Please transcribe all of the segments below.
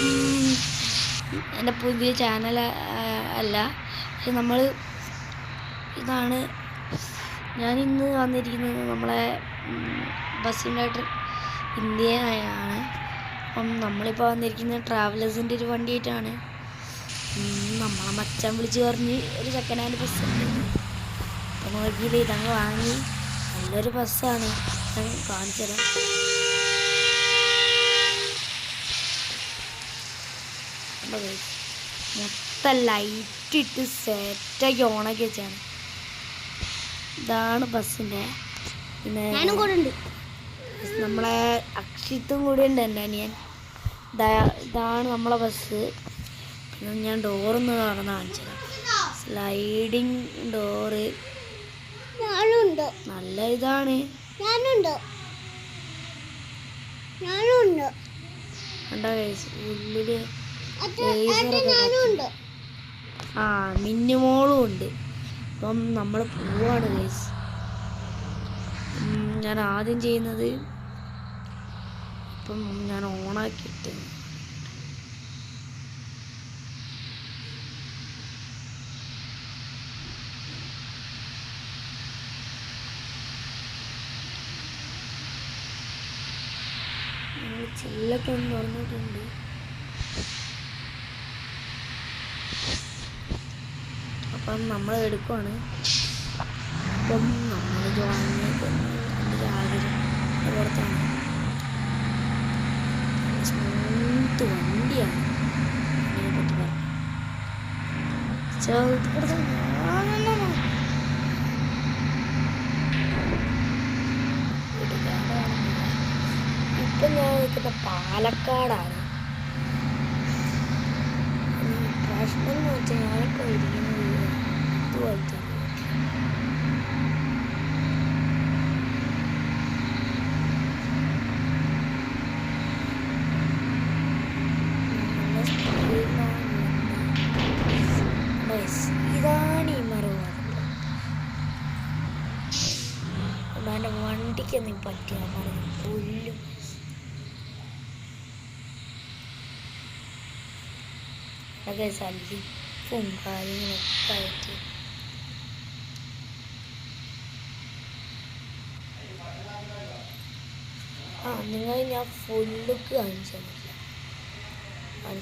അപ്പം എൻ്റെ പുതിയ ചാനൽ അല്ല, പക്ഷെ ഇതാണ് ഞാനിന്ന് വന്നിരിക്കുന്നത് നമ്മളെ ബസ്സിൻ്റെ ഇന്ത്യയാണ്. അപ്പം നമ്മളിപ്പോൾ വന്നിരിക്കുന്നത് ട്രാവലേഴ്സിൻ്റെ ഒരു വണ്ടിയായിട്ടാണ്. നമ്മളെ മച്ചാൻ വിളിച്ച് പറഞ്ഞ് ഒരു സെക്കൻഡ് ഹാൻഡ് ബസ് ഉണ്ട്. അപ്പം നോക്കിയിട്ട് ഇതങ്ങ് വാങ്ങി. നല്ലൊരു ബസ്സാണ്, ഞാൻ കാണിച്ചു തരാം. മൊത്തം ലൈറ്റ് ഇട്ട് സെറ്റാക്കി ഓണാക്കി വെച്ചാണ്. ഇതാണ് ബസ്സിൻ്റെ. പിന്നെ ഞാനും കൂടെ ഉണ്ട്, നമ്മളെ അക്ഷിത്തും കൂടെ ഉണ്ട്, എൻ്റെ അനിയൻ. ഇതാണ് നമ്മളെ ബസ്. പിന്നെ ഞാൻ ഡോറൊന്ന് തുറന്ന് കാണിച്ചു തരാം. സ്ലൈഡിങ് ഡോറ് നല്ല ഇതാണ്. ഉള്ളില് മിന്നുമോളും ഉണ്ട്. അപ്പം നമ്മൾ പോവാണ് ഗൈസ്. ഞാൻ ആദ്യം ചെയ്യുന്നത് ഇപ്പം ഞാൻ ഓണാക്കിയിട്ട് ചില്ലൊക്കെ ഒന്ന് തുറന്നിട്ടുണ്ട്. അപ്പം നമ്മൾ എടുക്കുവാണ്. അപ്പം നമ്മളിത് വാങ്ങിയത് എൻ്റെ ആഗ്രഹം പുറത്താണ്. സ്മൂത്ത് വണ്ടിയാണ്. അതിനെ പറ്റി പറഞ്ഞു ഇപ്പം ഞാൻ നിൽക്കുന്ന പാലക്കാടാണ്. പ്രശ്നം എന്ന് വെച്ചാൽ ഞാനിപ്പോൾ ഇരിക്കുന്നത് ഇതുപോലത്തെ ഇതാണ് ഈ മരം. എൻ്റെ വണ്ടിക്കൊന്നും പറ്റിയ മരം പുല്ലും. അതൊക്കെ സല്ലിപ്പും കാര്യങ്ങളൊക്കെ ആയിട്ട് നിങ്ങൾ ഞാൻ ഫുൾ ലുക്ക് കാണിച്ചു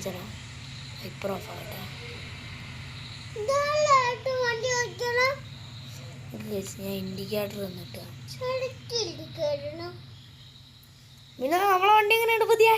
തരാം. വൈപ്പർ ഓഫ് ആകട്ടെ. ഞാൻ ഇൻഡിക്കേറ്റർ വന്നിട്ട് പിന്നെ നമ്മളെ വണ്ടി എങ്ങനെയുണ്ട് പുതിയ?